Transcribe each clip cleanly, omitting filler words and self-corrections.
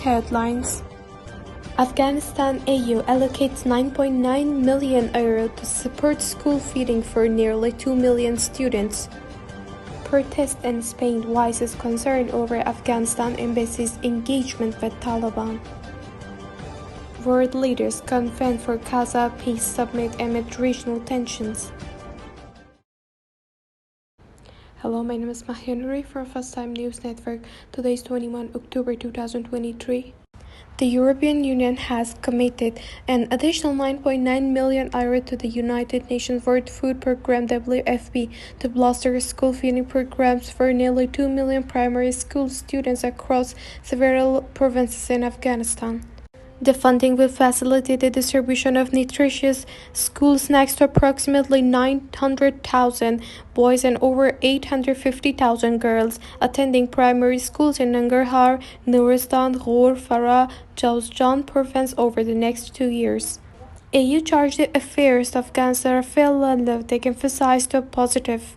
headlines. Afghanistan AU allocates €9.9 million to support school feeding for nearly 2 million students. Protest in Spain voices concern over Afghanistan embassy's engagement with Taliban. World leaders convene for Gaza peace summit amid regional tensions. Hello, my name is Mahia Nouri from First Time News Network. Today is 21 October 2023. The European Union has committed an additional €9.9 million to the United Nations World Food Programme WFP to bolster school feeding programs for nearly 2 million primary school students across several provinces in Afghanistan. The funding will facilitate the distribution of nutritious school snacks to approximately 900,000 boys and over 850,000 girls attending primary schools in Nangarhar, Nuristan, Ghor, Farah, Jawzjan province over the next 2 years. EU Chargé d'Affaires of Afghanistan Rafael Levdek emphasized the positive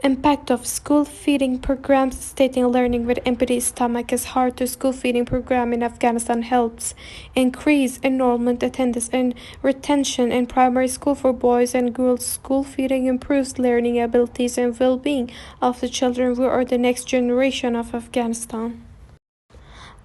impact of school feeding programs, stating learning with empty stomach is hard to school feeding program in Afghanistan helps increase enrollment, attendance, and retention in primary school for boys and girls. School feeding improves learning abilities and well-being of the children who are the next generation of Afghanistan.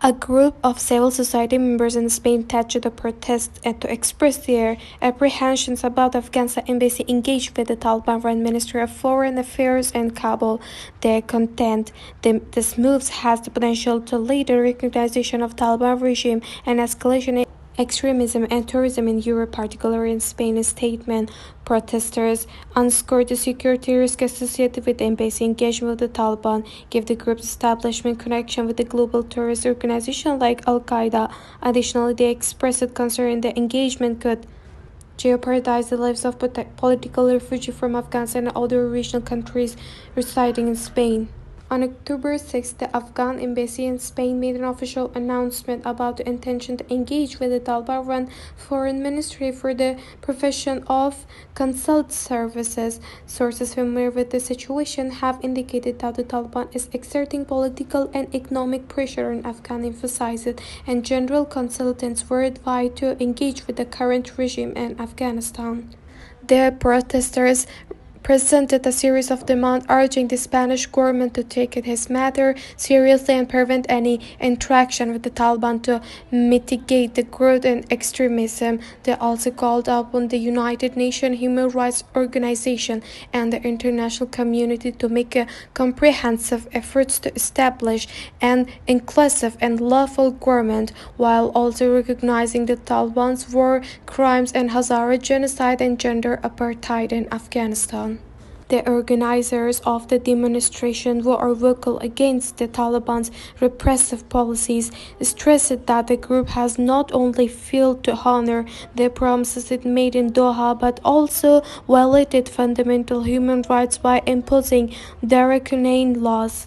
A group of civil society members in Spain attached the protests and to express their apprehensions about Afghanistan embassy engaged with the Taliban-run Ministry of Foreign Affairs in Kabul. They contend this move has the potential to lead to recognition of Taliban regime and escalation in extremism and terrorism in Europe, particularly in Spain. A statement, protesters underscored the security risk associated with embassy engagement with the Taliban, gave the group's establishment connection with the global terrorist organization like Al-Qaeda. Additionally, they expressed concern the engagement could jeopardize the lives of political refugees from Afghanistan and other regional countries residing in Spain. On October 6, the Afghan embassy in Spain made an official announcement about the intention to engage with the Taliban-run foreign ministry for the provision of consult services. Sources familiar with the situation have indicated that the Taliban is exerting political and economic pressure on Afghan emphasizes and general consultants worldwide to engage with the current regime in Afghanistan. The protesters presented a series of demands urging the Spanish government to take this matter seriously and prevent any interaction with the Taliban to mitigate the growth in extremism. They also called upon the United Nations Human Rights Organization and the international community to make a comprehensive efforts to establish an inclusive and lawful government, while also recognizing the Taliban's war crimes and Hazara genocide and gender apartheid in Afghanistan. The organizers of the demonstration, who are vocal against the Taliban's repressive policies, stressed that the group has not only failed to honor the promises it made in Doha, but also violated fundamental human rights by imposing draconian laws.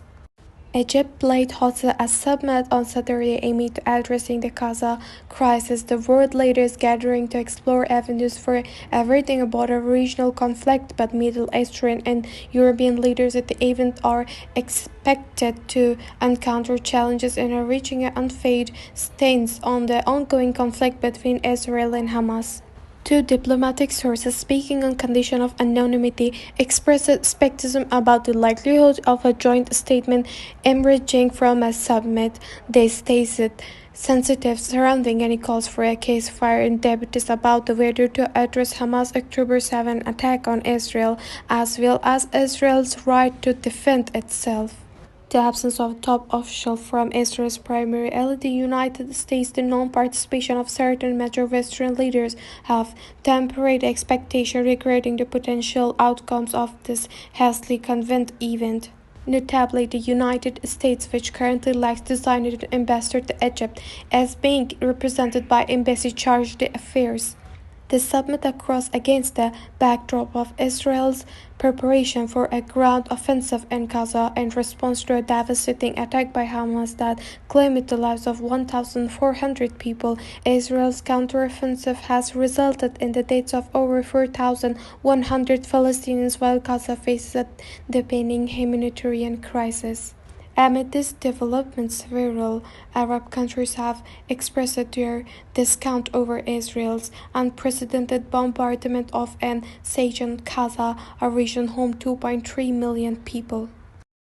Egypt hosted a summit on Saturday aiming to addressing the Gaza crisis. The world leaders gathering to explore avenues for averting about a regional conflict, but Middle Eastern and European leaders at the event are expected to encounter challenges in reaching an unfading stance on the ongoing conflict between Israel and Hamas. Two diplomatic sources speaking on condition of anonymity expressed skepticism about the likelihood of a joint statement emerging from a summit. They stated sensitive surrounding any calls for a ceasefire and debates about whether to address Hamas' October 7 attack on Israel, as well as Israel's right to defend itself. The absence of top official from Israel's primary ally, the United States, the non-participation of certain major Western leaders have tempered expectations regarding the potential outcomes of this hastily convened event. Notably, the United States, which currently lacks designated ambassador to Egypt, is being represented by Embassy Chargé d'Affaires. The summit occurs against the backdrop of Israel's preparation for a ground offensive in Gaza in response to a devastating attack by Hamas that claimed the lives of 1,400 people. Israel's counteroffensive has resulted in the deaths of over 4,100 Palestinians, while Gaza faces a deepening humanitarian crisis. Amid this development, several Arab countries have expressed their disgust over Israel's unprecedented bombardment of an Syrian Gaza, a region home to 2.3 million people.